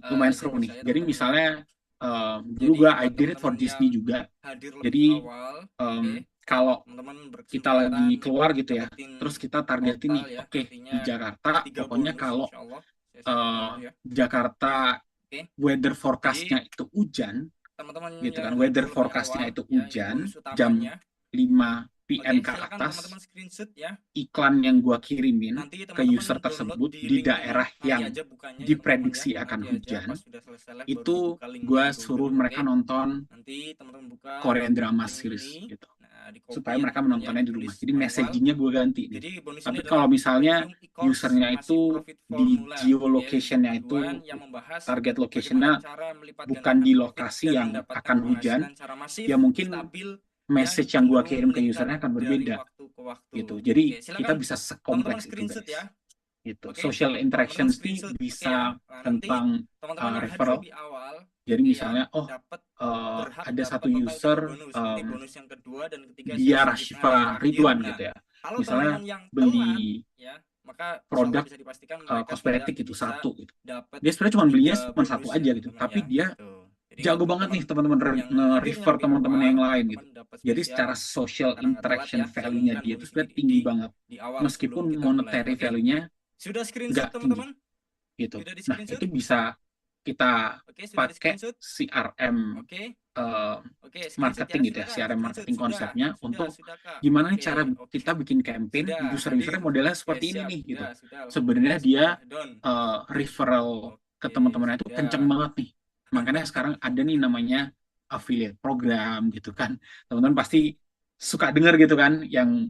lumayan seru nih. Jadi misalnya dulu Jadi gue I buat did it for teman-teman yang Disney juga. hadir lebih Jadi awal, oke, kalau teman-teman kita lagi berkesempatan keluar gitu ya, dapetin terus kita targetin total nih, ya, oke, artinya di Jakarta, tiga pokoknya bonus kalau insya Allah. Saya sebutkan dulu ya. Jakarta Oke, weather jadi forecast-nya itu hujan, teman-teman gitu yang kan, weather hadir lebih forecast-nya awal itu ya, ini hujan, bonus jam utamanya. 5 PM Oke, ke silakan atas, teman-teman screenshot ya. iklan yang gua kirimin Nanti ke teman-teman user download tersebut di di link ini. daerah Nanti yang aja bukanya ya teman-teman ya. diprediksi akan Nanti aja hujan, pas sudah selesai live baru itu dibuka linknya gua suruh dulu. mereka Oke, nonton nanti teman-teman buka Korean drama link series ini. gitu, Nah, di copy supaya ya mereka teman-teman ya, menontonnya di rumah. ditulis Jadi manual. messagingnya gue ganti nih. Jadi bonus ini Tapi adalah kalau misalnya premium e-course usernya itu masih profit di formula. Oke, geolocation-nya itu, tujuan yang membahas target bagaimana location-nya cara melipat bukan gandakan di profit lokasi dan yang mendapatkan akan hujan, penghasilan secara masif, ya mungkin stabil, yang message yang gue cenderung kirim ke meningkat usernya akan dari berbeda waktu ke waktu. gitu. Jadi Oke, kita silakan bisa teman-teman sekompleks itu screenshot guys. ya. Gitu. Oke, Social teman-teman interactions nih screenshot. Oke bisa ya. Nah, nanti tentang teman-teman yang hadir referral. lebih awal, Jadi oke ya, misalnya, oh dapat berhak ada satu dapat total user tiga bonus. Nanti bonus yang kedua dan ketiga saya dia sebutkan di Rashifa terakhir. Ridwan Nah, gitu ya. kalau Misalnya teman-teman yang telat beli ya, maka insya Allah produk bisa dipastikan mereka tidak kosmetik itu bisa satu gitu. dapat Dia sebenarnya cuma belinya tiga cuma satu bonus ya aja gitu, teman-teman tapi ya, dia gitu. Jadi buat jago banget teman-teman nih teman-teman yang hadirnya nge-refer lebih teman-teman yang awal, lain gitu. teman-teman dapat Jadi spesial secara social karena nggak telat interaction ya. Saya value-nya mengumumkan dia itu bonus ini sebenarnya tinggi banget. di awal Meskipun sebelum kita mulai. monetary Oke, value-nya sudah screenshot nggak tinggi teman-teman? gitu. Sudah di Nah, screenshot? itu bisa kita Oke, sudah di pakai screenshot? CRM Oke. eh, Oke, screenshot marketing ya. gitu ya, Silakan CRM screenshot. marketing Sudah. konsepnya Sudah, untuk sudah, Kak. gimana nih cara Oke, oke. kita bikin campaign Sudah user-usernya hadir. modelnya Oke, seperti ini siap. nih gitu. Sudah, Sebenarnya alhamdulillah dia sudah done. referral ke Oke, teman-temannya itu kenceng sudah. banget nih. Makanya sekarang ada nih namanya affiliate program gitu kan. Teman-teman pasti suka dengar gitu kan, yang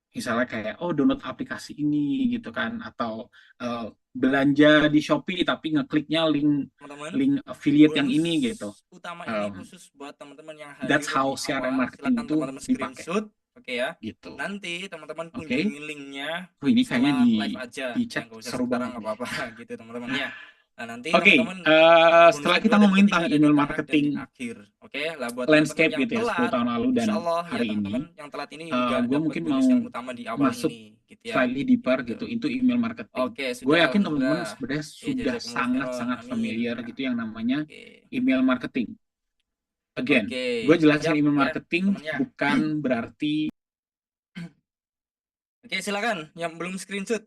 misalnya kayak oh download aplikasi ini gitu kan, atau eh, belanja di Shopee tapi ngekliknya link Teman-teman, link affiliate yang bonus ini gitu. utama ini Um, khusus buat teman-teman yang that's hadir how lebih CRM awal. marketing Silakan itu teman-teman dipakai screenshot. Oke ya. gitu. Nanti teman-teman Oke. kunjungi linknya Oh, ini kayaknya setelah live di aja. Ya chat nggak usah seru banget sekarang nggak nih. apa-apa gitu teman-teman ya. Nah, nanti Oke, teman-teman bonus setelah kita kedua dan ngomongin ketiga tentang ada di email tengah dan di marketing akhir. Oke, lah buat teman-teman landscape yang gitu ya, 10 telat, tahun lalu dan insya Allah ya hari ini, teman-teman yang telat ini juga gue dapat mungkin mau bonus yang utama di awal masuk ini, gitu ya. slightly deeper Gitu. gitu into email marketing. Oke, Gue sudah yakin teman-teman alhamdulillah. sebenarnya Oke, sudah jazakumullah khairan. sangat-sangat Amin. familiar Ya. gitu yang namanya Oke. email marketing. Again, Oke, gue jelasin siap email ya marketing teman-teman ya. bukan berarti Oke, silakan yang belum screenshot.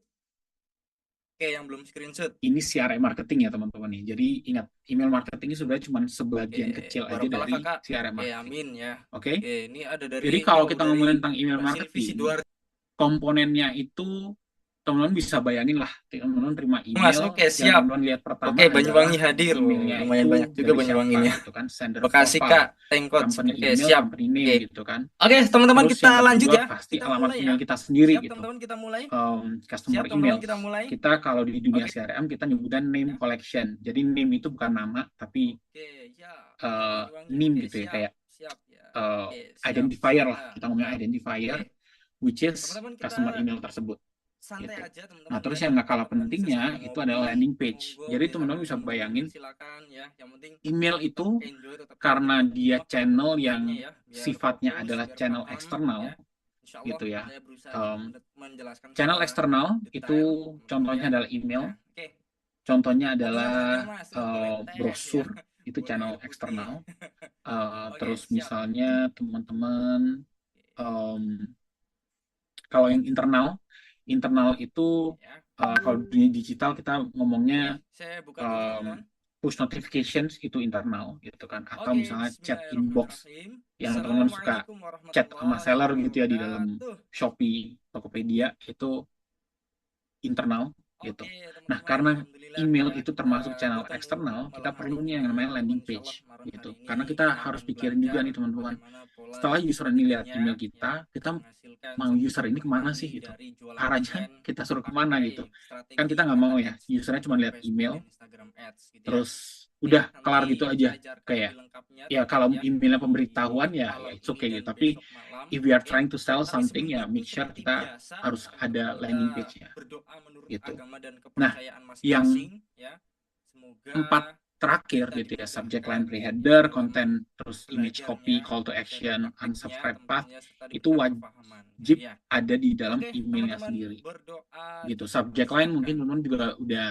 Oke, yang belum screenshot. ini CRM marketing ya teman-teman nih. Jadi ingat, email marketing ini sebenarnya cuma Oke, sebagian kecil aja barokallah dari kakak. CRM Oke, marketing. amin ya. Oke? Oke, ini ada dari Jadi ini kalau loh kita dari ngomongin tentang email Mbak Silvi marketing, Sidoarjo. komponennya itu teman-teman bisa bayangin lah, teman-teman terima Mas, email, oke, yang siap. teman-teman lihat Oke, pertama adalah Banyuwangi hadir. emailnya Oh, lumayan itu banyak juga dari siapa Banyuwanginya. gitu kan, sender Makasih Kak, profile, thank coach. company Oke, email, siap. company name Oke. gitu kan. Oke, teman-teman Terus kita yang lanjut kedua ya. pasti Kita alamat mulai ya. email kita sendiri Siap, gitu. teman-teman, kita mulai. Customer Siap, teman-teman, kita emails. mulai. Kita kalau di dunia Oke. CRM kita nyebutnya name Ya. collection. Jadi name itu bukan nama tapi Oke, ya. Banyuwangi. name Oke, gitu ya, siap. kayak Siap ya. Oke, siap. identifier lah. Ya, Kita ngomongnya mantap. identifier, Oke. which is Teman-teman customer kita email tersebut santai gitu. aja Nah, teman-teman terus ya yang di nggak depan kalah teman-teman bisa sambil pentingnya itu adalah ngopi, landing page. monggo Jadi bisa teman-teman sambil bisa nunggu, bayangin silakan ya. Yang penting email tetap itu enjoy, tetap karena dia nyimak channel kontennya yang ya, biar sifatnya fokus, adalah biar channel paham ya. eksternal Insya Allah gitu ya. saya berusaha Um, menjelaskan Channel secara eksternal itu detail teman-teman contohnya ya. adalah Ya, email, oke. contohnya Fotonya adalah boleh Mas, boleh teh ya, brosur, itu boleh channel air putih. eksternal. Oke, Terus siap. misalnya teman-teman, um, kalau yang internal, internal itu Ya. kalau dunia digital kita ngomongnya Oke, saya buka dulu um, teman-teman. push notifications itu internal gitu kan, atau Oke, misalnya chat inbox bismillahirrahmanirrahim. yang teman-teman suka Assalamualaikum chat sama warahmatullahi seller gitu ya di dalam wabarakatuh. Shopee, Tokopedia itu internal gitu. Oke, Nah, teman-teman, karena alhamdulillah email ya itu kita termasuk channel bertemu eksternal, kita malam hari perlu nih yang ini. namanya Teman-teman, landing insya Allah page malam gitu. hari Karena ini kita kita harus akan pikirin juga belajar nih teman-teman. bagaimana pola Setelah user ini lihat strateginya email ya kita menghasilkan mau satu user ini buah kemana sih mani gitu. dari jualan Arahnya online kita suruh kemana gitu. pakai Kan strategi kita nggak Meta mau ya, Ads ya, usernya cuma lihat Facebook email, dan Instagram Ads gitu ya. terus Oke, udah nanti kelar gitu aja. saya ajarkan Kayak lebih lengkapnya ya kalau teman-teman ya emailnya di pemberitahuan ya malam it's ini okay dan gitu. Tapi besok malam. if we are Oke, trying to sell tapi something sebelum ya itu make sure seperti kita biasa harus teman-teman ada kita landing page-nya berdoa menurut gitu. agama dan Nah, kepercayaan yang masing-masing ya. Semoga empat terakhir kita gitu ya, subject line, dimudahkan ya pre-header, dalam content, terus image copy, belajarnya call to dan action, prakteknya unsubscribe path, teman-teman ya, serta itu diberikan kefahaman gitu wajib ya. ada di dalam Oke, emailnya teman-teman sendiri berdoa gitu. Subject line dipersilahkan. mungkin teman-teman juga udah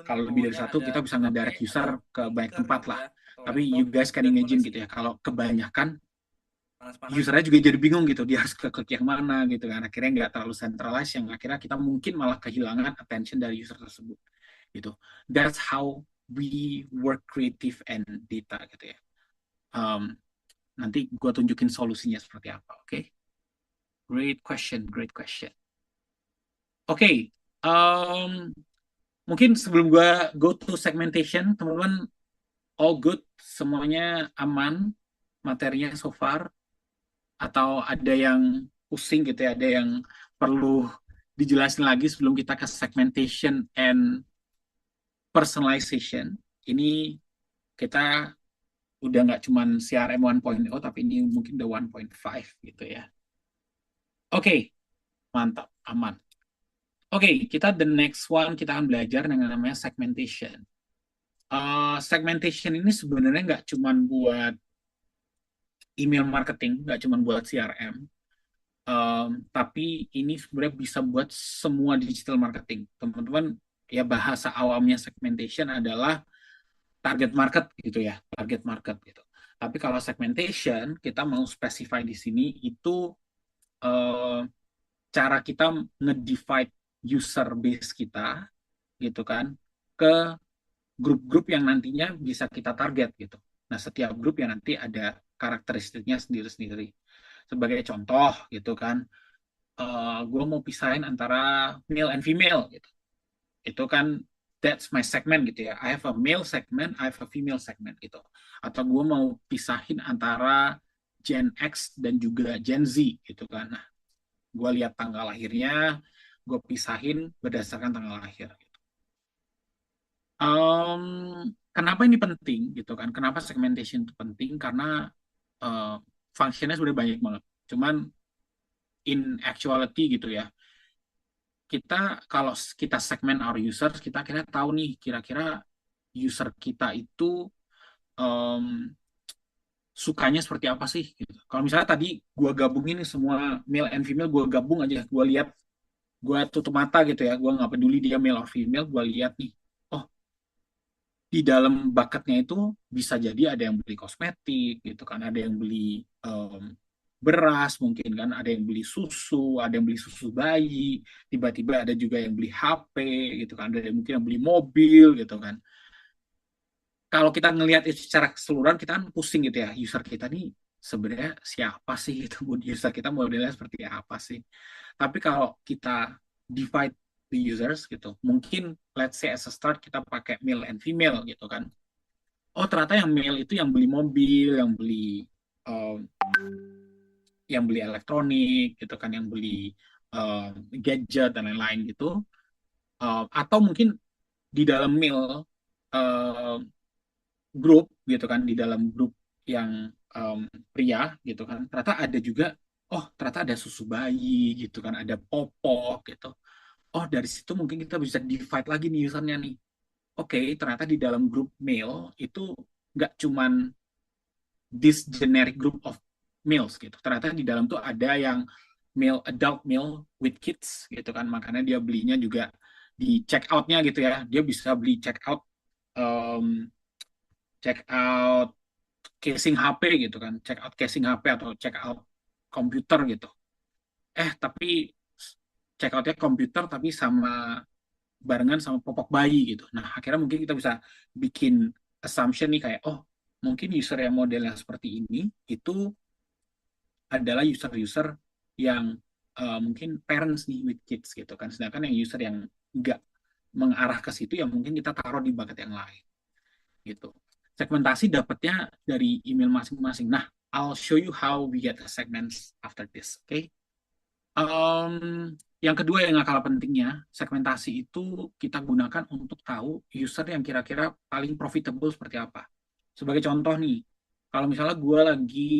kalau lebih dari bawahnya satu ada kita bisa HP ngedirect user atau ke banyak printer tempat gitu lah. ya, atau Tapi laptop you guys can dan imagine koneksi. gitu ya, kalau kebanyakan panas-panas. usernya juga jadi bingung gitu, dia harus klik yang mana gitu kan, akhirnya nggak terlalu centralized, yang akhirnya kita mungkin malah kehilangan attention dari user tersebut gitu. That's how we work creative and data gitu ya. Nanti gue tunjukin solusinya seperti apa, oke? Okay? Great question, great question. Oke, okay, mungkin sebelum gue go to segmentation, teman-teman all good, semuanya aman, materinya so far, atau ada yang pusing gitu ya, ada yang perlu dijelasin lagi sebelum kita ke segmentation and personalization. Ini kita udah nggak cuman CRM 1.0, tapi ini mungkin udah 1.5 gitu ya. Oke, mantap, aman. Oke, kita the next one, kita akan belajar yang namanya segmentation. Segmentation ini sebenarnya nggak cuman buat email marketing, nggak cuman buat CRM, tapi ini sebenarnya bisa buat semua digital marketing. Teman-teman, ya bahasa awamnya segmentation adalah target market gitu ya, target market gitu. Tapi kalau segmentation, kita mau specify di sini itu uh, cara kita nge-divide user base kita gitu kan ke grup-grup yang nantinya bisa kita target gitu. Nah, setiap grup yang nanti ada karakteristiknya sendiri-sendiri. Sebagai contoh gitu kan, gue mau pisahin antara male and female gitu. Itu kan that's my segment gitu ya. I have a male segment, I have a female segment gitu. Atau gue mau pisahin antara Gen X dan juga Gen Z gitu kan. Nah, gue lihat tanggal lahirnya, gue pisahin berdasarkan tanggal lahir. Gitu. Kenapa ini penting gitu kan? Kenapa segmentation itu penting? Karena functionnya sudah banyak banget. Cuman in actuality gitu ya, kita kalau kita segmen our users, kita kira tahu nih kira-kira user kita itu um, sukanya seperti apa sih gitu. Kalau misalnya tadi gue gabungin nih semua male and female, gue gabung aja, gue lihat, gue tutup mata gitu ya, gue nggak peduli dia male or female, gue lihat nih, oh di dalam bucketnya itu bisa jadi ada yang beli kosmetik gitu kan, ada yang beli beras mungkin kan, ada yang beli susu, ada yang beli susu bayi, tiba-tiba ada juga yang beli HP gitu kan, ada yang mungkin yang beli mobil gitu kan. Kalau kita ngelihat itu secara keseluruhan, kita kan pusing gitu ya, user kita nih sebenarnya siapa sih itu, user kita modelnya seperti apa sih. Tapi kalau kita divide the users gitu, mungkin let's say as a start kita pakai male and female gitu kan. Oh ternyata yang male itu yang beli mobil, um, yang beli elektronik gitu kan, yang beli gadget dan lain-lain gitu. Atau mungkin di dalam male grup gitu kan, di dalam grup yang pria gitu kan, ternyata ada juga, oh ternyata ada susu bayi gitu kan, ada popok gitu. Oh dari situ mungkin kita bisa divide lagi nih usernya nih. Oke, ternyata di dalam grup male itu nggak cuman this generic group of males gitu. Ternyata di dalam tuh ada yang male, adult male with kids gitu kan, makanya dia belinya juga di check outnya gitu ya. Dia bisa beli um, check out casing HP gitu kan, check out casing HP atau check out komputer gitu. Tapi check outnya komputer tapi sama barengan sama popok bayi gitu. Nah, akhirnya mungkin kita bisa bikin assumption nih kayak, oh, mungkin user yang modelnya seperti ini itu adalah user-user yang mungkin parents nih with kids gitu kan. Sedangkan yang user yang nggak mengarah ke situ ya mungkin kita taruh di bucket yang lain gitu. Segmentasi dapatnya dari email masing-masing. Nah, I'll show you how we get the segments after this. Oke. Okay? Yang kedua yang nggak kalah pentingnya, segmentasi itu kita gunakan untuk tahu user yang kira-kira paling profitable seperti apa. Sebagai contoh nih, kalau misalnya gue lagi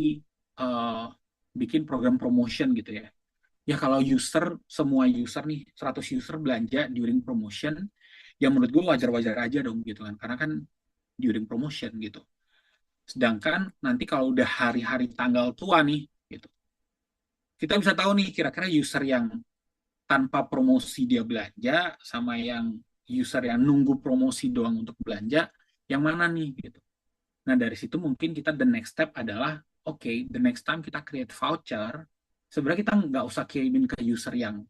uh, bikin program promotion gitu ya. Ya kalau semua user nih, 100 user belanja during promotion, ya menurut gue wajar-wajar aja dong gitu kan. Karena kan during promotion gitu. Sedangkan nanti kalau udah hari-hari tanggal tua nih, gitu, kita bisa tahu nih kira-kira user yang tanpa promosi dia belanja sama yang user yang nunggu promosi doang untuk belanja, yang mana nih gitu. Nah dari situ mungkin kita the next step adalah oke, the next time kita create voucher, sebenarnya kita nggak usah kirimin ke user yang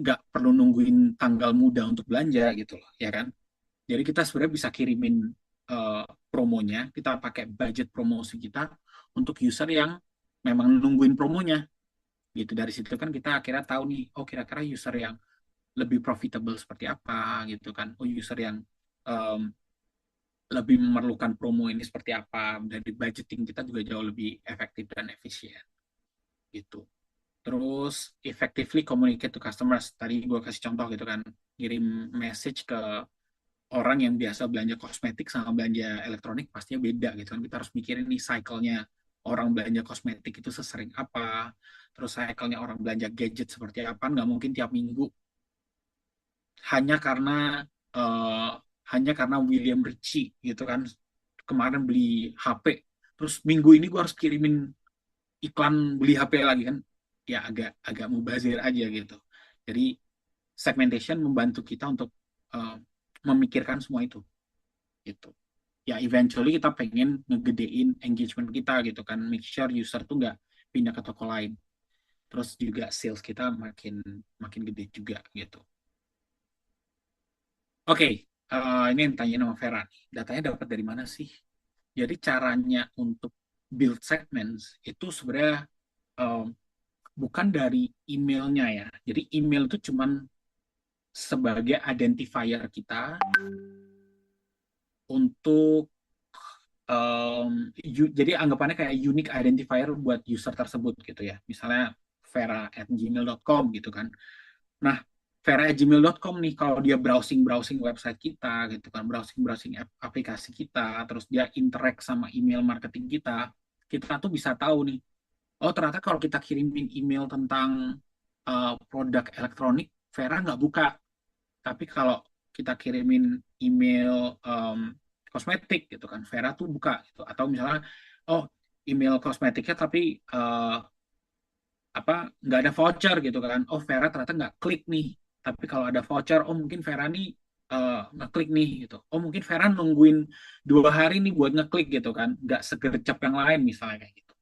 nggak perlu nungguin tanggal muda untuk belanja gitu loh, ya kan? Jadi kita sebenarnya bisa kirimin uh, promonya, kita pakai budget promosi kita untuk user yang memang nungguin promonya gitu. Dari situ kan kita akhirnya tahu nih, oh kira-kira user yang lebih profitable seperti apa gitu kan. Oh user yang um, lebih memerlukan promo ini seperti apa. Dari budgeting kita juga jauh lebih efektif dan efisien gitu. Terus effectively communicate to customers. Tadi gue kasih contoh gitu kan, kirim message ke orang yang biasa belanja kosmetik sama belanja elektronik pastinya beda gitu kan. Kita harus mikirin nih cycle-nya orang belanja kosmetik itu sesering apa, terus cycle-nya orang belanja gadget seperti apa. Nggak mungkin tiap minggu hanya karena uh, hanya karena William Ritchie gitu kan kemarin beli HP, terus minggu ini gue harus kirimin iklan beli HP lagi kan, ya agak agak mubazir aja gitu. Jadi segmentation membantu kita untuk uh, memikirkan semua itu gitu. Ya eventually kita pengen ngegedein engagement kita gitu kan, make sure user tuh nggak pindah ke toko lain, terus juga sales kita makin makin gede juga gitu. Oke, ini yang tanya nama Vera nih. Datanya dapat dari mana sih? Jadi caranya untuk build segments itu sebenarnya um, bukan dari emailnya ya. Jadi email itu cuman sebagai identifier kita untuk jadi anggapannya kayak unique identifier buat user tersebut gitu ya. Misalnya vera@gmail.com gitu kan. Nah, vera@gmail.com nih kalau dia browsing-browsing website kita gitu kan, browsing-browsing aplikasi kita, terus dia interact sama email marketing kita tuh bisa tahu nih, oh ternyata kalau kita kirimin email tentang produk elektronik, Vera nggak buka. Tapi kalau kita kirimin email kosmetik gitu kan, Vera tuh buka gitu. Atau misalnya, oh email kosmetiknya tapi apa nggak ada voucher gitu kan, oh Vera ternyata nggak klik nih. Tapi kalau ada voucher, oh mungkin Vera nih ngeklik nih gitu. Oh mungkin Vera nungguin 2 hari nih buat ngeklik gitu kan, nggak segercep yang lain misalnya kayak gitu.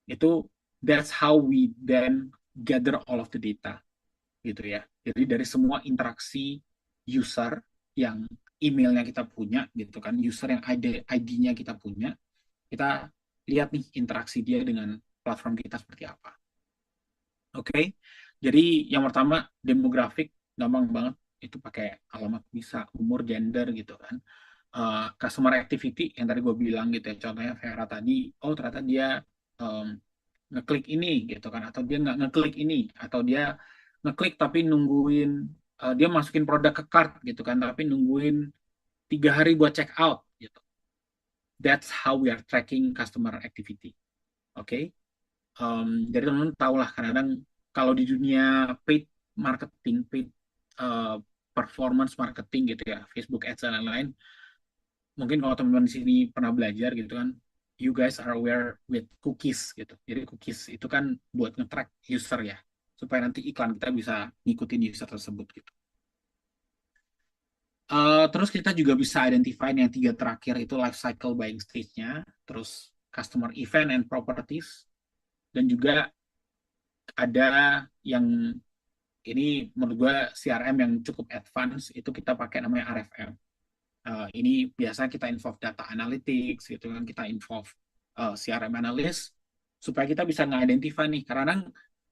Itu that's how we then gather all of the data gitu ya. Jadi dari semua interaksi user yang emailnya kita punya gitu kan, user yang ID-nya kita punya, kita lihat nih interaksi dia dengan platform kita seperti apa. Oke, okay? Jadi yang pertama demografik gampang banget, itu pakai alamat bisa, umur, gender gitu kan. Customer activity yang tadi gue bilang gitu ya, contohnya Vera tadi, oh ternyata dia um, ngeklik ini gitu kan, atau dia nggak ngeklik ini, atau dia ngeklik tapi nungguin dia masukin produk ke cart gitu kan, tapi nungguin 3 hari buat check out gitu. That's how we are tracking customer activity. Oke, okay? Jadi teman-teman tahu lah kadang kalau di dunia paid marketing, paid uh, performance marketing gitu ya, Facebook Ads dan lain-lain, mungkin kalau teman-teman di sini pernah belajar gitu kan, you guys are aware with cookies gitu. Jadi cookies itu kan buat nge-track user ya, supaya nanti iklan kita bisa ngikutin user tersebut gitu. Terus kita juga bisa identify yang 3 terakhir itu life cycle buying stage-nya, terus customer event and properties, dan juga ada yang ini menurut gue CRM yang cukup advance itu kita pakai namanya RFM. Ini biasa kita involve data analytics gitu kan, kita involve CRM analyst supaya kita bisa nge-identify nih, karena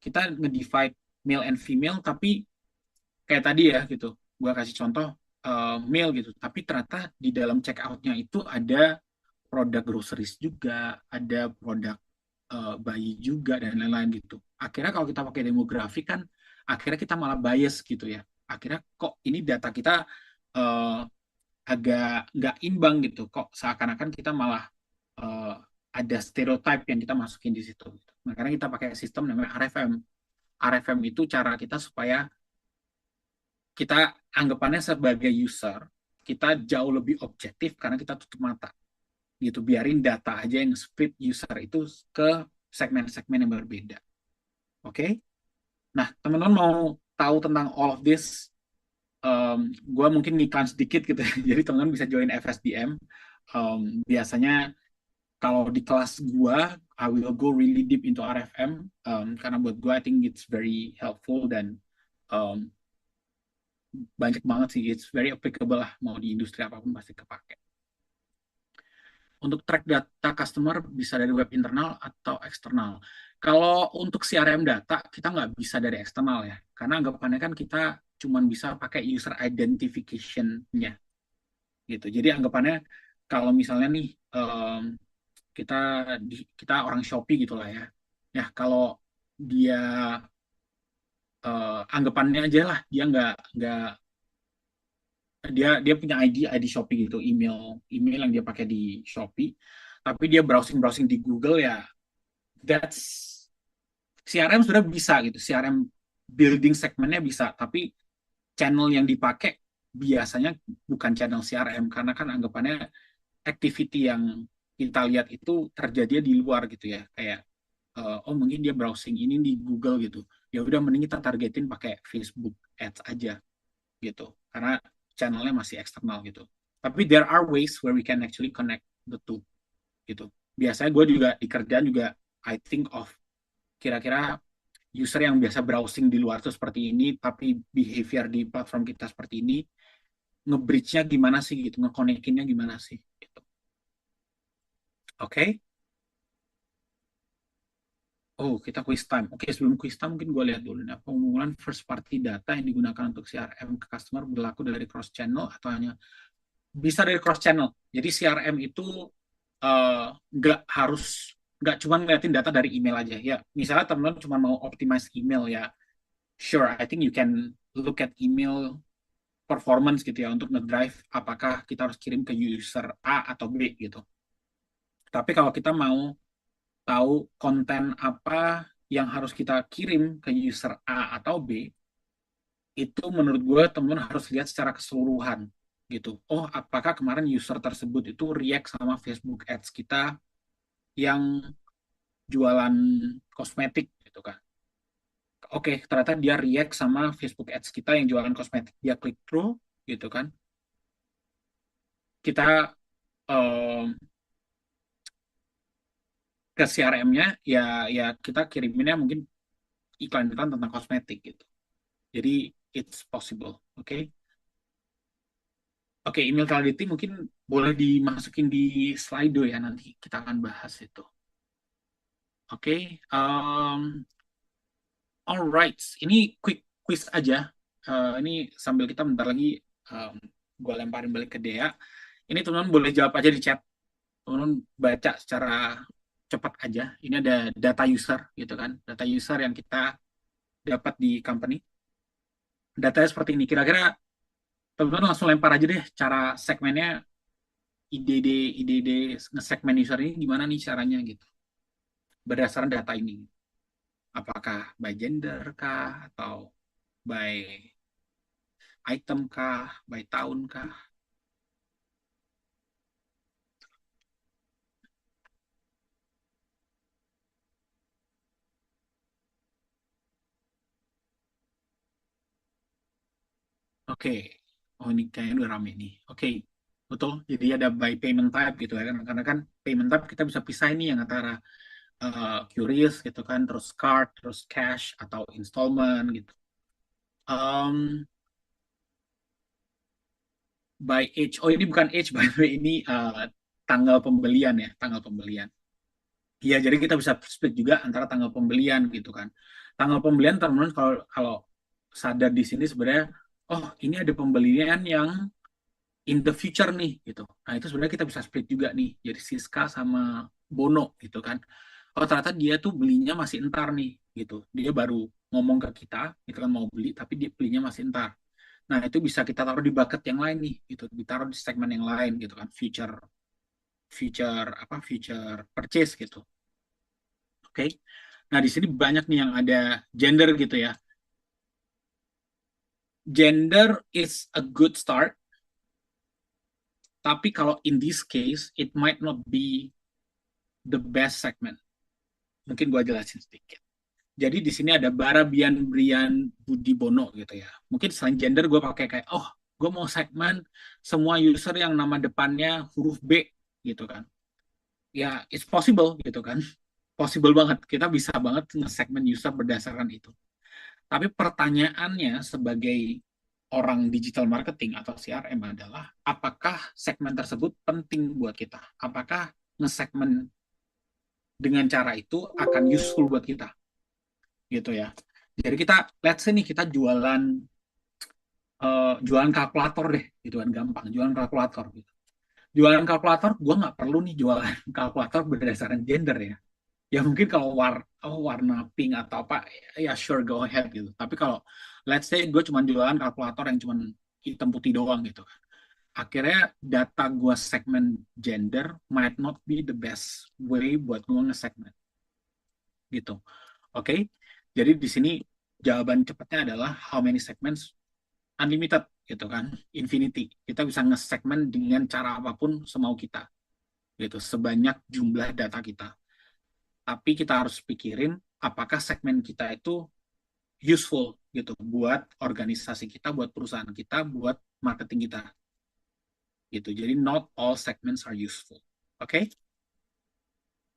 kita nge-divide male and female tapi kayak tadi ya gitu, gua kasih contoh male gitu, tapi ternyata di dalam check out-nya itu ada produk groceries juga, ada produk bayi juga dan lain-lain gitu. Akhirnya kalau kita pakai demografi kan akhirnya kita malah bias gitu ya, akhirnya kok ini data kita uh, agak nggak imbang gitu, kok seakan-akan kita malah uh, ada stereotype yang kita masukin di situ gitu. Makanya kita pakai sistem namanya RFM. RFM itu cara kita supaya kita anggapannya sebagai user kita jauh lebih objektif karena kita tutup mata gitu, biarin data aja yang split user itu ke segmen-segmen yang berbeda. Oke, okay? Nah teman-teman mau tahu tentang all of this, gue mungkin ngiklan sedikit gitu. Jadi teman-teman bisa join FSDM. Biasanya Kalau di kelas gua, I will go really deep into RFM, karena buat gua I think it's very helpful dan um, banyak banget sih, it's very applicable lah, mau di industri apapun pasti kepake. Untuk track data customer bisa dari web internal atau eksternal. Kalau untuk CRM data, kita nggak bisa dari eksternal ya, karena anggapannya kan kita cuma bisa pakai user identification-nya gitu. Jadi anggapannya kalau misalnya nih kita kita orang Shopee gitu lah ya. Ya kalau dia anggapannya aja lah dia nggak dia punya ID Shopee gitu, email yang dia pakai di Shopee, tapi dia browsing di Google ya, that's CRM sudah bisa gitu, CRM building segmennya bisa, tapi channel yang dipakai biasanya bukan channel CRM karena kan anggapannya activity yang kita lihat itu terjadi di luar gitu ya, kayak oh mungkin dia browsing ini di Google gitu, ya udah mending kita targetin pakai Facebook Ads aja gitu, karena channelnya masih eksternal gitu. Tapi there are ways where we can actually connect the two gitu. Biasanya gue juga di kerjaan juga I think of kira-kira user yang biasa browsing di luar tuh seperti ini, tapi behavior di platform kita seperti ini, nge-bridge-nya gimana sih gitu, nge-connect-nya gimana sih gitu. Oke? Okay? Oh, kita quiz time. Oke, sebelum quiz time mungkin gue lihat dulu. Nah, pengumpulan first party data yang digunakan untuk CRM ke customer berlaku dari cross channel atau hanya bisa dari cross channel. Jadi CRM itu nggak cuma ngeliatin data dari email aja ya. Misalnya teman-teman cuma mau optimize email ya, sure, I think you can look at email performance gitu ya untuk ngedrive apakah kita harus kirim ke user A atau B gitu. Tapi kalau kita mau tahu konten apa yang harus kita kirim ke user A atau B, itu menurut gue teman-teman harus lihat secara keseluruhan gitu. Oh, apakah kemarin user tersebut itu react sama Facebook Ads kita yang jualan kosmetik gitu kan. Oke, ternyata dia react sama Facebook Ads kita yang jualan kosmetik. Dia klik through gitu kan. Kita um, ke CRM-nya ya ya kita kiriminnya mungkin iklan-iklan tentang kosmetik gitu. Jadi it's possible, oke? Okay? Oke, email validity mungkin boleh dimasukin di Slido ya, nanti kita akan bahas itu. Oke, alright, ini quick quiz aja. Ini sambil kita bentar lagi gue lemparin balik ke Dea. Ini teman-teman boleh jawab aja di chat. Teman-teman baca secara cepat aja. Ini ada data user gitu kan, data user yang kita dapat di company. Datanya seperti ini. Kira-kira teman-teman langsung lempar aja deh cara segmennya, ide-ide nge-segmen user ini gimana nih caranya gitu. Berdasarkan data ini. Apakah by gender kah atau by item kah, by tahun kah? Oke. Oh ini kayaknya udah rame nih. Oke. Betul. Jadi ada by payment type gitu ya kan. Karena kan payment type kita bisa pisah ini yang antara curious gitu kan, terus card, terus cash atau installment gitu. Um, by age. Oh ini bukan age by the way, ini tanggal pembelian ya, tanggal pembelian. Iya, jadi kita bisa split juga antara tanggal pembelian gitu kan. Tanggal pembelian teman-teman kalau kalau sadar di sini sebenarnya, oh ini ada pembelian yang in the future nih gitu. Nah itu sebenarnya kita bisa split juga nih, jadi Siska sama Bono gitu kan. Oh ternyata dia tuh belinya masih entar nih gitu. Dia baru ngomong ke kita gitu kan mau beli, tapi dia belinya masih entar. Nah itu bisa kita taruh di bucket yang lain nih gitu, ditaruh di segmen yang lain gitu kan, future future purchase gitu. Oke. Okay? Nah, di sini banyak nih yang ada gender gitu ya. Gender is a good start, tapi kalau in this case, it might not be the best segment. Mungkin gue jelasin sedikit. Jadi di sini ada Bara Bian Brian Budi Bono gitu ya. Mungkin selain gender gue pakai kayak, oh gue mau segmen semua user yang nama depannya huruf B gitu kan. ya it's possible gitu kan. Possible banget. Kita bisa banget nge-segment user berdasarkan itu. Tapi pertanyaannya sebagai orang digital marketing atau CRM adalah apakah segmen tersebut penting buat kita? Apakah nge-segment dengan cara itu akan useful buat kita? Gitu ya. Jadi kita, let's say nih kita jualan kalkulator deh, gitu kan gampang, jualan kalkulator gitu. Jualan kalkulator, gue nggak perlu nih jualan kalkulator berdasarkan gender ya. Ya mungkin kalau warna pink atau apa, ya sure go ahead gitu. Tapi kalau let's say gue cuma jualan kalkulator yang cuma hitam putih doang gitu. Akhirnya data gue segmen gender might not be the best way buat gue nge-segment gitu. Oke, okay? Jadi di sini jawaban cepatnya adalah how many segments unlimited gitu kan, infinity. Kita bisa nge-segment dengan cara apapun semau kita gitu, sebanyak jumlah data kita. Tapi kita harus pikirin apakah segmen kita itu useful gitu buat organisasi kita, buat perusahaan kita, buat marketing kita gitu. Jadi not all segments are useful. Oke? Okay?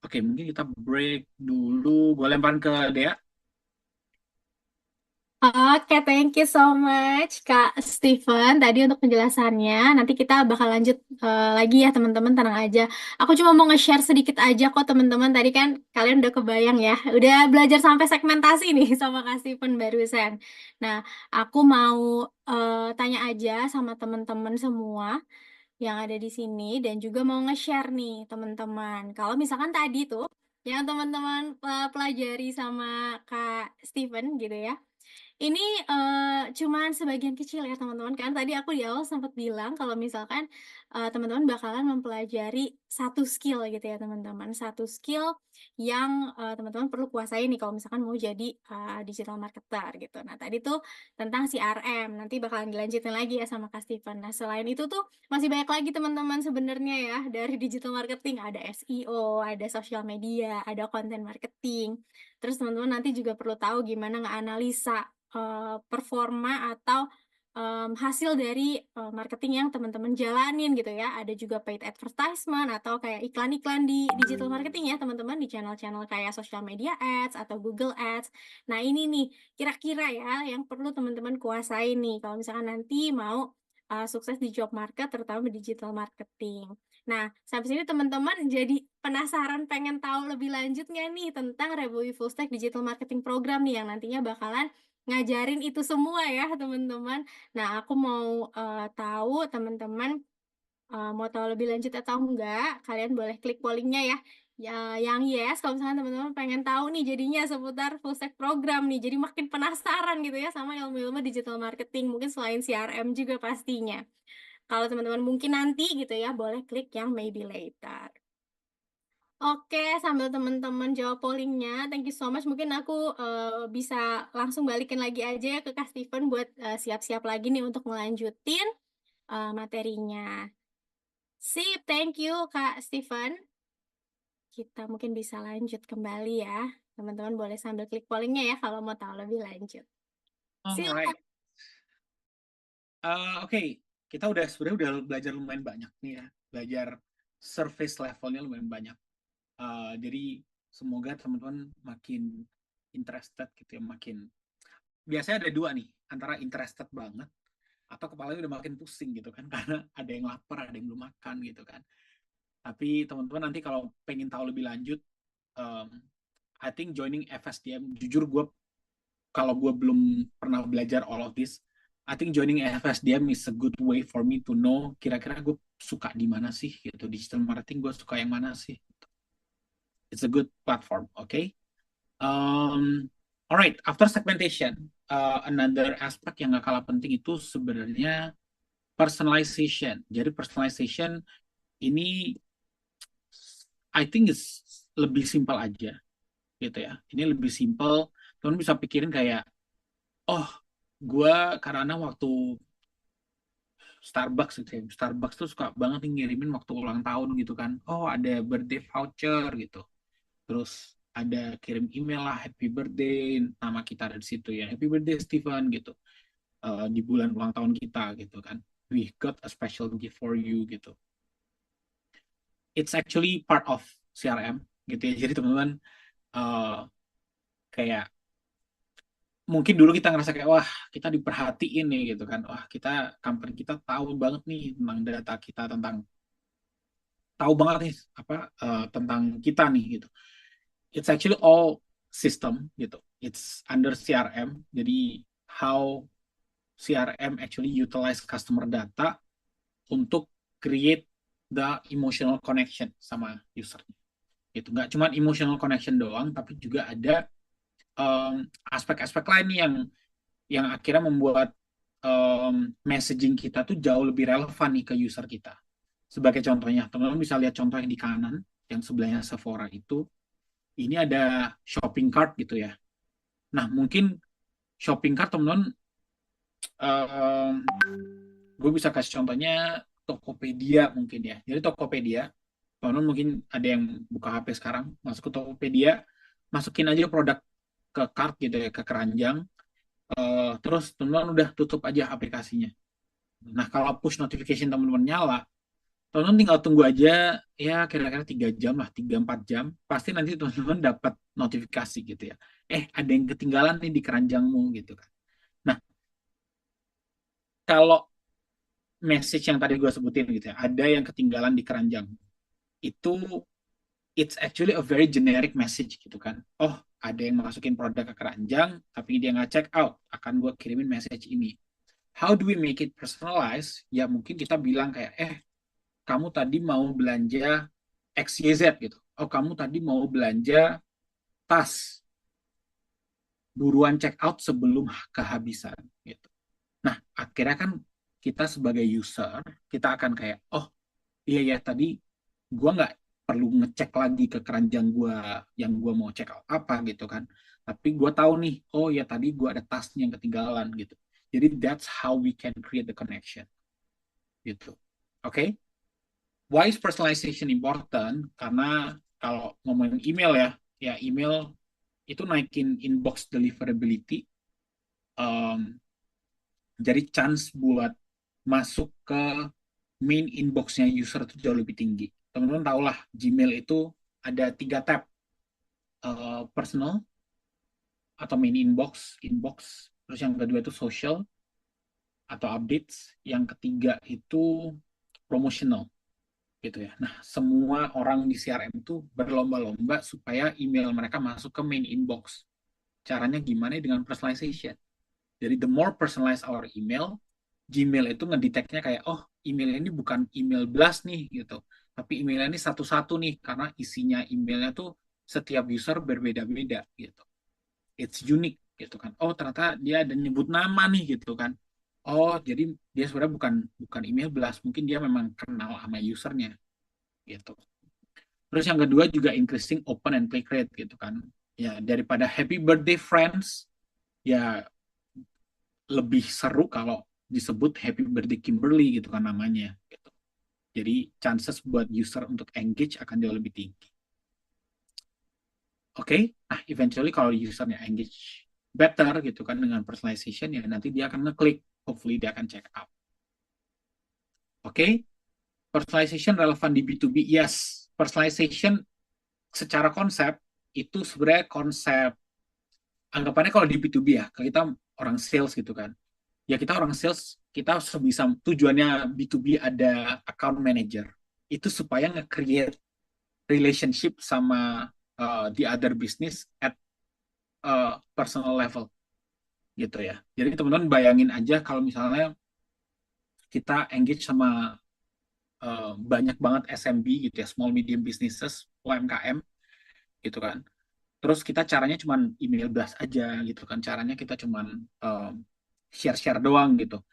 Oke, okay, mungkin kita break dulu. Gue lemparin ke Dea. Oke, thank you so much Kak Steven tadi untuk penjelasannya. Nanti kita bakal lanjut lagi ya teman-teman, tenang aja. Aku cuma mau nge-share sedikit aja kok teman-teman. Tadi kan kalian udah kebayang ya, udah belajar sampai segmentasi nih sama Kak Steven barusan. Nah, aku mau tanya aja sama teman-teman semua yang ada di sini dan juga mau nge-share nih teman-teman. Kalau misalkan tadi tuh yang teman-teman pelajari sama Kak Steven gitu ya. Ini cuman sebagian kecil ya teman-teman, kan tadi aku di awal sempat bilang kalau misalkan teman-teman bakalan mempelajari satu skill gitu ya teman-teman, satu skill yang teman-teman perlu kuasai nih kalau misalkan mau jadi digital marketer gitu. Nah tadi tuh tentang CRM, nanti bakalan dilanjutin lagi ya sama Kak Steven. Nah selain itu tuh masih banyak lagi teman-teman sebenarnya ya dari digital marketing, ada SEO, ada social media, ada content marketing. Terus teman-teman nanti juga perlu tahu gimana ngeanalisa performa atau hasil dari marketing yang teman-teman jalanin gitu ya. Ada juga paid advertisement atau kayak iklan-iklan di digital marketing ya teman-teman, di channel-channel kayak social media ads atau Google Ads. Nah ini nih kira-kira ya yang perlu teman-teman kuasai nih kalau misalkan nanti mau sukses di job market terutama di digital marketing. Nah, sampai sini teman-teman jadi penasaran pengen tahu lebih lanjut nggak nih tentang Rebowi Full Stack Digital Marketing Program nih yang nantinya bakalan ngajarin itu semua ya teman-teman. Nah, aku mau tahu teman-teman mau tahu lebih lanjut atau enggak, kalian boleh klik pollingnya ya. Ya, yang yes, kalau misalnya teman-teman pengen tahu nih jadinya seputar full stack program nih, jadi makin penasaran gitu ya sama ilmu-ilmu digital marketing, mungkin selain CRM juga pastinya. Kalau teman-teman mungkin nanti gitu ya, boleh klik yang maybe later. Oke, sambil teman-teman jawab pollingnya, thank you so much. Mungkin aku bisa langsung balikin lagi aja ya ke Kak Steven buat siap-siap lagi nih untuk melanjutin materinya. Sip, thank you Kak Steven. Kita mungkin bisa lanjut kembali ya. Teman-teman boleh sambil klik pollingnya ya kalau mau tahu lebih lanjut. Alright. Silakan. Oke, kita sebenarnya udah belajar lumayan banyak nih ya, belajar surface levelnya lumayan banyak. Jadi semoga teman-teman makin interested gitu ya, makin biasanya ada dua nih, antara interested banget atau kepalanya udah makin pusing gitu kan karena ada yang lapar, ada yang belum makan gitu kan. Tapi teman-teman nanti kalau pengen tahu lebih lanjut, um, I think joining FSDM, jujur gue kalau gue belum pernah belajar all of this, I think joining FSDM is a good way for me to know kira-kira gue suka di mana sih gitu, digital marketing gue suka yang mana sih. It's a good platform, okay? Alright, after segmentation, another aspek yang gak kalah penting itu sebenarnya personalization. Jadi personalization ini I think is lebih simpel aja gitu ya. Ini lebih simpel. Teman bisa pikirin kayak, oh, gue karena waktu Starbucks gitu ya. Starbucks tuh suka banget nih ngirimin waktu ulang tahun gitu kan. Oh, ada birthday voucher gitu. Terus ada kirim email lah happy birthday, nama kita ada di situ ya. Happy birthday Steven gitu. Di bulan ulang tahun kita gitu kan. We got a special gift for you gitu. It's actually part of CRM gitu ya. Jadi teman-teman eh, kayak mungkin dulu kita ngerasa kayak wah kita diperhatiin nih gitu kan, wah company kita tahu banget nih tentang data kita, tahu banget nih apa tentang kita nih gitu. It's actually all system gitu. It's under CRM. Jadi how CRM actually utilize customer data untuk create the emotional connection sama user. Gitu. Nggak cuma emotional connection doang, tapi juga ada aspek-aspek lain nih yang akhirnya membuat messaging kita tuh jauh lebih relevan nih ke user kita. Sebagai contohnya, teman-teman bisa lihat contoh yang di kanan, yang sebelahnya Sephora itu, ini ada shopping cart gitu ya. Nah, mungkin shopping cart teman-teman, gue bisa kasih contohnya Tokopedia mungkin ya. Jadi Tokopedia, teman-teman mungkin ada yang buka HP sekarang, masuk ke Tokopedia, masukin aja produk ke cart gitu ya, ke keranjang, terus teman-teman udah tutup aja aplikasinya. Nah, kalau push notification teman-teman nyala, teman-teman tinggal tunggu aja ya kira-kira 3 jam lah, 3-4 jam. Pasti nanti teman-teman dapat notifikasi gitu ya. Ada yang ketinggalan nih di keranjangmu gitu kan. Nah, kalau message yang tadi gue sebutin gitu ya, ada yang ketinggalan di keranjang. Itu it's actually a very generic message gitu kan. Oh, ada yang masukin produk ke keranjang, tapi dia nggak check out, akan gue kirimin message ini. How do we make it personalized? Ya mungkin kita bilang kayak, kamu tadi mau belanja XYZ gitu. Oh, kamu tadi mau belanja tas. Buruan check out sebelum kehabisan gitu. Nah, akhirnya kan kita sebagai user, kita akan kayak, oh iya ya tadi gua nggak perlu ngecek lagi ke keranjang gua yang gua mau check out apa gitu kan. Tapi gua tahu nih, oh ya tadi gua ada tasnya yang ketinggalan gitu. Jadi that's how we can create the connection gitu. Oke? Okay? Why is personalization important? Karena kalau ngomongin email ya email itu naikin inbox deliverability. Um, jadi chance buat masuk ke main inbox-nya user itu jauh lebih tinggi. Teman-teman tahu lah, Gmail itu ada 3 tab, personal atau main inbox, terus yang kedua itu social atau updates, yang ketiga itu promotional gitu ya. Nah, semua orang di CRM itu berlomba-lomba supaya email mereka masuk ke main inbox. Caranya gimana? Dengan personalization. Jadi the more personalized our email, Gmail itu ngedetectnya kayak, oh email ini bukan email blast nih gitu, tapi email ini satu-satu nih karena isinya emailnya tuh setiap user berbeda-beda gitu. It's unique gitu kan. Oh ternyata dia ada nyebut nama nih gitu kan. Oh jadi dia sebenarnya bukan bukan email blast, mungkin dia memang kenal sama usernya gitu. Terus yang kedua juga increasing open and click rate gitu kan. Ya daripada happy birthday friends, ya lebih seru kalau disebut Happy Birthday Kimberly gitu kan namanya. Gitu. Jadi chances buat user untuk engage akan jauh lebih tinggi. Oke, nah eventually kalau usernya engage better gitu kan dengan personalization ya nanti dia akan ngeklik, hopefully dia akan check out. Oke, personalization relevan di B2B, yes. Personalization secara konsep itu sebenarnya konsep anggapannya kalau di B2B ya, kita orang sales gitu kan. Ya kita orang sales, kita sebisa tujuannya B2B ada account manager. Itu supaya nge-create relationship sama the other business at personal level gitu ya. Jadi teman-teman bayangin aja kalau misalnya kita engage sama banyak banget SMB gitu ya, small medium businesses, UMKM gitu kan. Terus kita caranya cuma email blast aja gitu kan. Caranya kita cuma share-share doang gitu.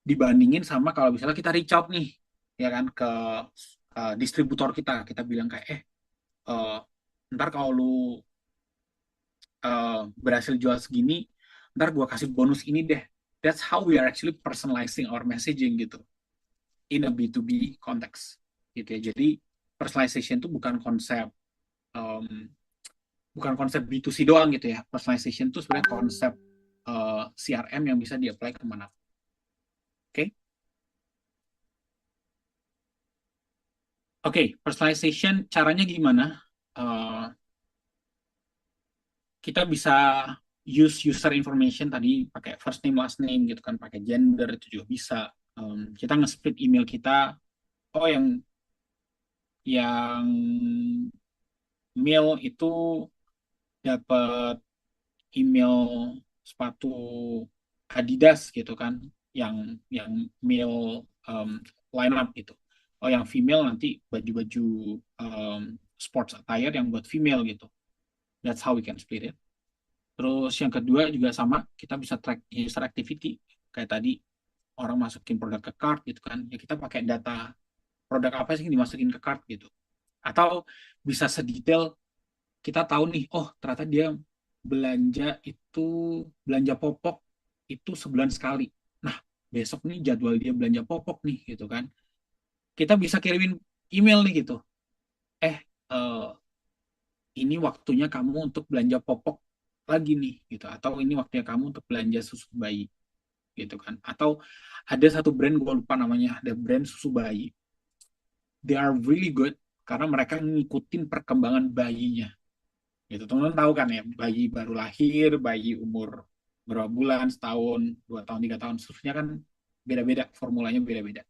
Dibandingin sama kalau misalnya kita reach out nih ya kan ke distributor kita bilang kayak uh, ntar kalau lu berhasil jual segini ntar gua kasih bonus ini deh. That's how we are actually personalizing our messaging gitu in a B2B context gitu ya. Jadi personalization itu um, bukan konsep B2C doang gitu ya. Personalization itu sebenarnya konsep CRM yang bisa di-apply kemana. Oke? Okay? Oke, personalization caranya gimana? Eh, kita bisa use user information tadi pakai first name last name gitu kan, pakai gender itu juga bisa. Kita nge-split email kita. Oh, yang mail itu dapat email sepatu Adidas gitu kan, yang male line up gitu. Oh, yang female nanti baju-baju sports attire yang buat female gitu. That's how we can split it. Terus yang kedua juga sama, kita bisa track user activity. Kayak tadi orang masukin produk ke cart gitu kan, ya kita pakai data produk apa sih yang dimasukin ke cart gitu. Atau bisa sedetail kita tahu nih, oh ternyata dia belanja popok itu sebulan sekali. Nah, besok nih jadwal dia belanja popok nih gitu kan. Kita bisa kirimin email nih gitu. Eh, eh, ini waktunya kamu untuk belanja popok lagi nih gitu. Atau ini waktunya kamu untuk belanja susu bayi gitu kan. Atau ada satu brand gue lupa namanya, ada brand susu bayi. They are really good karena mereka ngikutin perkembangan bayinya gitu. Teman-teman tahu kan ya, bayi baru lahir, bayi umur berapa bulan, setahun, 2 tahun, 3 tahun, susunya kan beda-beda, formulanya beda-beda.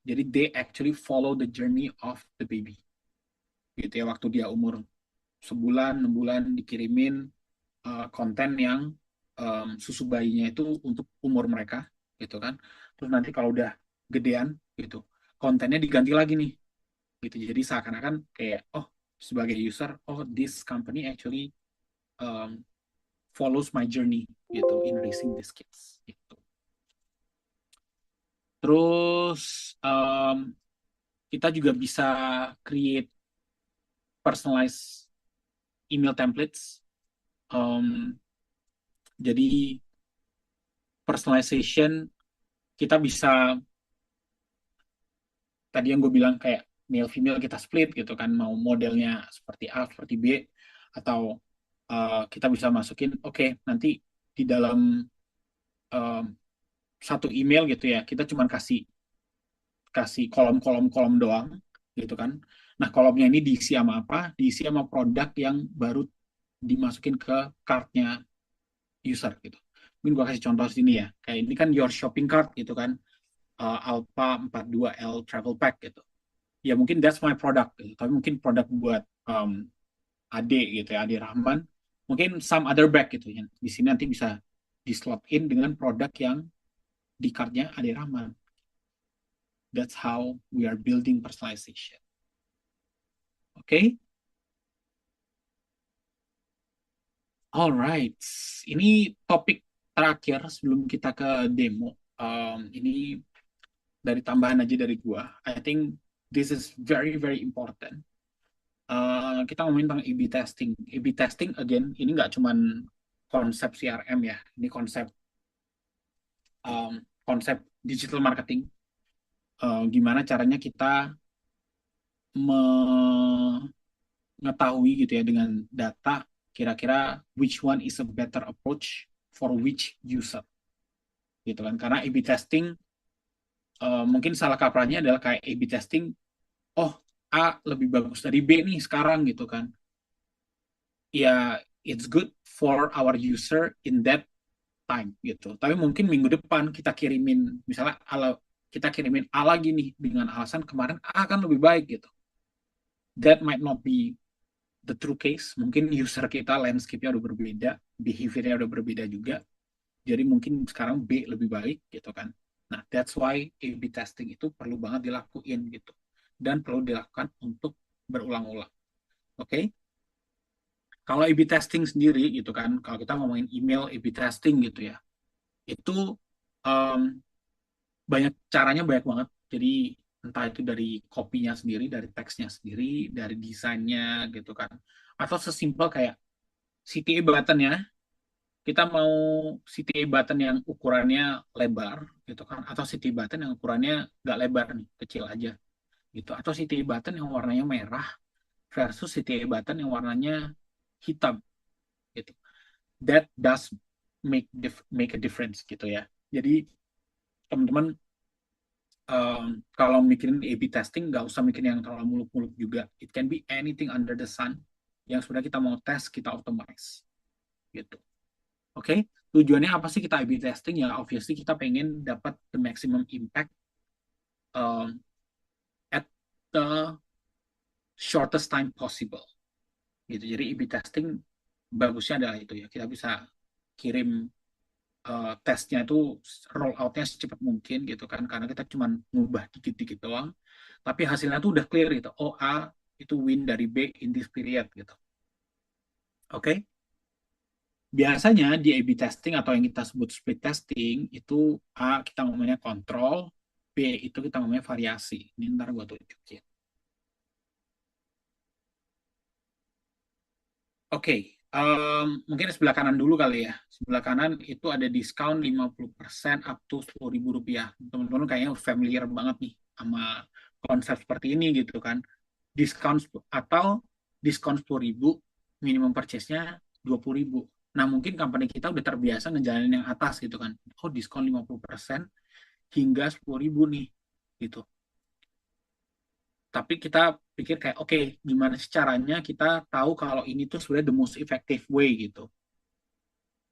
Jadi they actually follow the journey of the baby. Gitu ya, waktu dia umur sebulan, 6 bulan dikirimin konten yang susu bayinya itu untuk umur mereka, gitu kan. Terus nanti kalau udah gedean, gitu, kontennya diganti lagi nih, gitu. Jadi seakan-akan kayak, oh sebagai user, oh this company actually um, follows my journey gitu in raising these kids gitu. Terus kita juga bisa create personalized email templates. Jadi personalization kita bisa tadi yang gue bilang kayak male female kita split gitu kan, mau modelnya seperti A seperti B, atau kita bisa masukin nanti di dalam um, satu email gitu ya, kita cuma kasih kasih kolom-kolom doang gitu kan. Nah, kolomnya ini diisi sama apa? Diisi sama produk yang baru dimasukin ke kartnya user gitu. Mungkin gua kasih contoh sini ya. Kayak ini kan your shopping cart gitu kan. Alpha 42L travel pack gitu. Ya mungkin that's my product gitu. Tapi mungkin produk buat Ade gitu ya, Ade Rahman. Mungkin some other bag gitu ya. Di sini nanti bisa di slot in dengan produk yang di kartnya Ade Rahman. That's how we are building personalization. Oke, alright. Ini topik terakhir sebelum kita ke demo. Ini dari tambahan aja dari gua. I think this is very very important. Kita ngomongin tentang A/B testing. A/B testing again, ini nggak cuman konsep CRM ya. Ini konsep digital marketing. Gimana caranya kita mengetahui gitu ya dengan data kira-kira which one is a better approach for which user gitu kan, karena A/B testing mungkin salah kaprahnya adalah kayak A/B testing, oh A lebih bagus dari B nih sekarang gitu kan, ya it's good for our user in that time gitu, tapi mungkin minggu depan kita kirimin misalnya kita kirimin A lagi nih dengan alasan kemarin A kan lebih baik gitu. That might not be the true case. Mungkin user kita landscape-nya udah berbeda, behavior-nya udah berbeda juga. Jadi mungkin sekarang B lebih baik gitu kan. Nah, that's why A/B testing itu perlu banget dilakuin gitu. Dan perlu dilakukan untuk berulang-ulang. Oke? Okay? Kalau A/B testing sendiri gitu kan, kalau kita ngomongin email A/B testing gitu ya, itu um, banyak caranya banyak banget. Jadi entah itu dari kopinya sendiri, dari teksnya sendiri, dari desainnya gitu kan. Atau sesimpel kayak CTA button-nya, kita mau CTA button yang ukurannya lebar gitu kan, atau CTA button yang ukurannya nggak lebar nih, kecil aja gitu, atau CTA button yang warnanya merah versus CTA button yang warnanya hitam gitu. That does make a difference gitu ya. Jadi teman-teman kalau mikirin A/B testing nggak usah mikirin yang terlalu muluk-muluk juga. It can be anything under the sun yang sebenarnya kita mau tes, kita optimize gitu. Oke, tujuannya apa sih kita A/B testing? Ya obviously kita pengen dapat the maximum impact um, at the shortest time possible gitu. Jadi A/B testing bagusnya adalah itu ya, kita bisa kirim tesnya itu roll out-nya secepat mungkin gitu kan, karena kita cuma ngubah dikit-dikit doang, tapi hasilnya tuh udah clear gitu. Oh, A itu win dari B in this period gitu. Oke. Biasanya di A/B testing atau yang kita sebut split testing itu A kita ngomongnya kontrol, B itu kita ngomongnya variasi. Ini ntar gue tunjukin. Oke, mungkin sebelah kanan dulu kali ya. Sebelah kanan itu ada diskon 50% up to Rp10.000. Teman-teman kayaknya familiar banget nih sama konsep seperti ini gitu kan. Diskon atau diskon 10.000, minimum purchase-nya 20.000. Nah, mungkin company kita udah terbiasa ngejalanin yang atas gitu kan. Oh, diskon 50% hingga 10.000 nih gitu. Tapi kita pikir kayak, oke, gimana sih caranya kita tahu kalau ini tuh sebenarnya the most effective way gitu.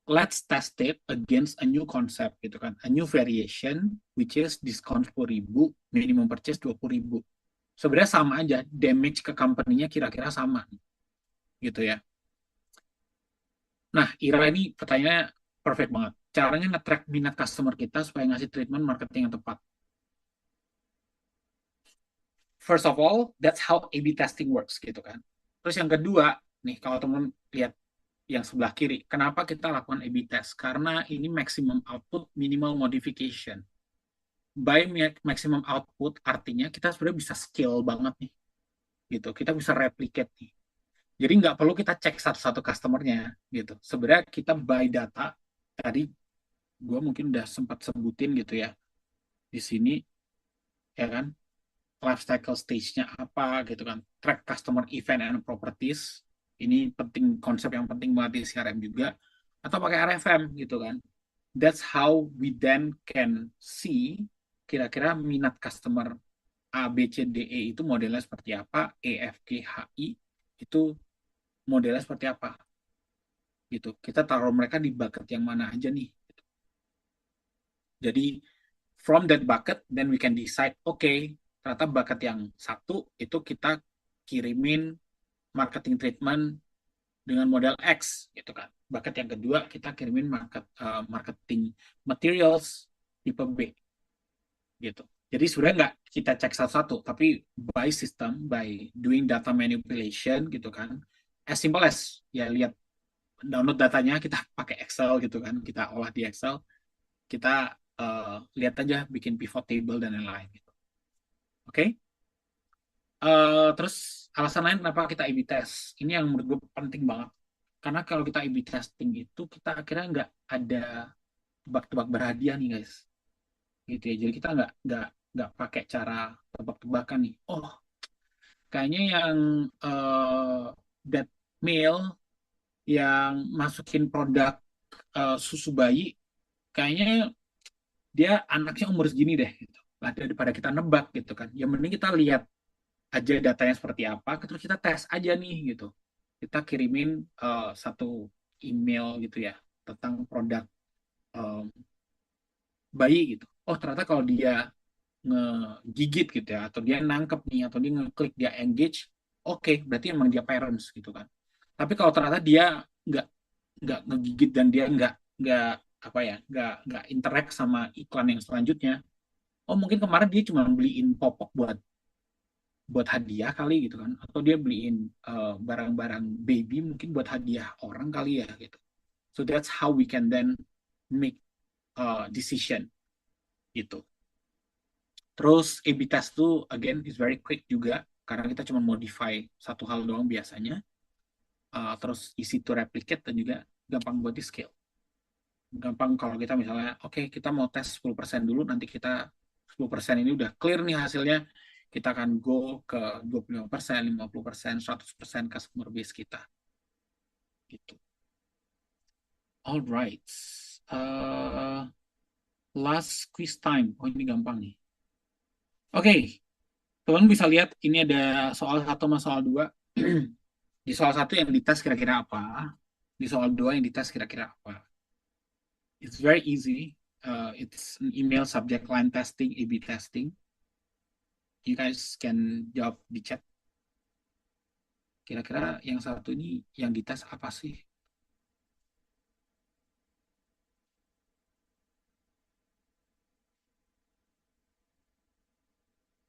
Let's test it against a new concept gitu kan. A new variation, which is discount 10.000, minimum purchase 20.000. Sebenarnya sama aja, damage ke company-nya kira-kira sama gitu ya. Nah, Ira ini pertanyaannya perfect banget. Caranya nge-track minat customer kita supaya ngasih treatment marketing yang tepat. First of all, that's how A/B testing works gitu kan. Terus yang kedua, nih kalau teman lihat yang sebelah kiri, kenapa kita lakukan A/B test? Karena ini maximum output, minimal modification. By maximum output artinya kita sebenarnya bisa scale banget nih, gitu. Kita bisa replicate nih. Jadi nggak perlu kita cek satu-satu customernya, gitu. Sebenarnya kita buy data. Tadi gue mungkin udah sempat sebutin gitu ya di sini, ya kan? Life cycle stage-nya apa gitu kan, track customer event and properties, ini penting, konsep yang penting banget di CRM juga, atau pakai RFM gitu kan. That's how we then can see kira-kira minat customer A, B, C, D, E itu modelnya seperti apa, E, F, G, H, I itu modelnya seperti apa gitu. Kita taruh mereka di bucket yang mana aja nih. Jadi from that bucket, then we can decide, okay, ternyata bucket yang satu itu kita kirimin marketing treatment dengan model X, gitu kan. Bucket yang kedua kita kirimin marketing materials tipe B, gitu. Jadi sebenarnya nggak kita cek satu-satu, tapi by system, by doing data manipulation, gitu kan. As simple as, ya lihat download datanya, kita pakai Excel gitu kan, kita olah di Excel, kita lihat aja bikin pivot table dan lain-lain gitu. Oke. Okay? Terus alasan lain kenapa kita A/B test. Ini yang menurut gue penting banget. Karena kalau kita A/B testing itu kita akhirnya nggak ada tebak-tebak berhadiah nih guys. Gitu ya. Jadi kita nggak pakai cara tebak-tebakan nih. Oh, kayaknya yang that male yang masukin produk susu bayi, kayaknya dia anaknya umur segini deh gitu. Lah daripada kita nebak gitu kan. Ya mending kita lihat aja datanya seperti apa, terus kita tes aja nih gitu. Kita kirimin satu email gitu ya tentang produk um, bayi gitu. Oh ternyata kalau dia ngegigit gitu ya, atau dia nangkep nih, atau dia ngeklik, dia engage, oke, berarti emang dia parents gitu kan. Tapi kalau ternyata dia nggak nggak ngegigit dan dia nggak apa ya nggak interact sama iklan yang selanjutnya, oh mungkin kemarin dia cuma beliin popok buat hadiah kali gitu kan, atau dia beliin barang-barang baby mungkin buat hadiah orang kali ya gitu. So that's how we can then make decision gitu. Terus A/B test tuh again is very quick juga karena kita cuma modify satu hal doang biasanya. Terus easy to replicate dan juga gampang buat di scale. Gampang kalau kita misalnya oke, okay, kita mau tes 10% dulu, nanti kita 10% ini udah clear nih hasilnya, kita akan go ke 25%, 50%, 100% customer base kita. Gitu. Alright. Last quiz time. Oh ini gampang nih. Oke, teman bisa lihat ini ada soal 1 sama soal 2. Di soal 1 yang dites kira-kira apa? Di soal 2 yang dites kira-kira apa? It's very easy. It's an email subject line testing, A/B testing. You guys can jawab di chat. Kira-kira yang satu ini yang dites apa sih?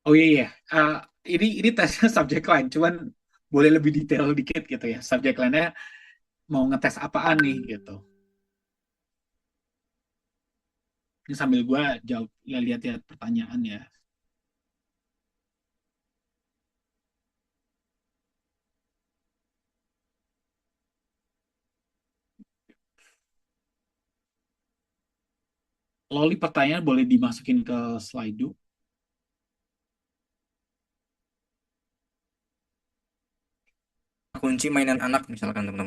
Oh iya iya. Ini tesnya subject line, cuman boleh lebih detail dikit gitu ya. Subject line-nya mau ngetes apaan nih gitu. Ini sambil gua jawab ya, lihat-lihat pertanyaan ya. Loli pertanyaan boleh dimasukin ke Slido. Kunci mainan anak misalkan teman-teman.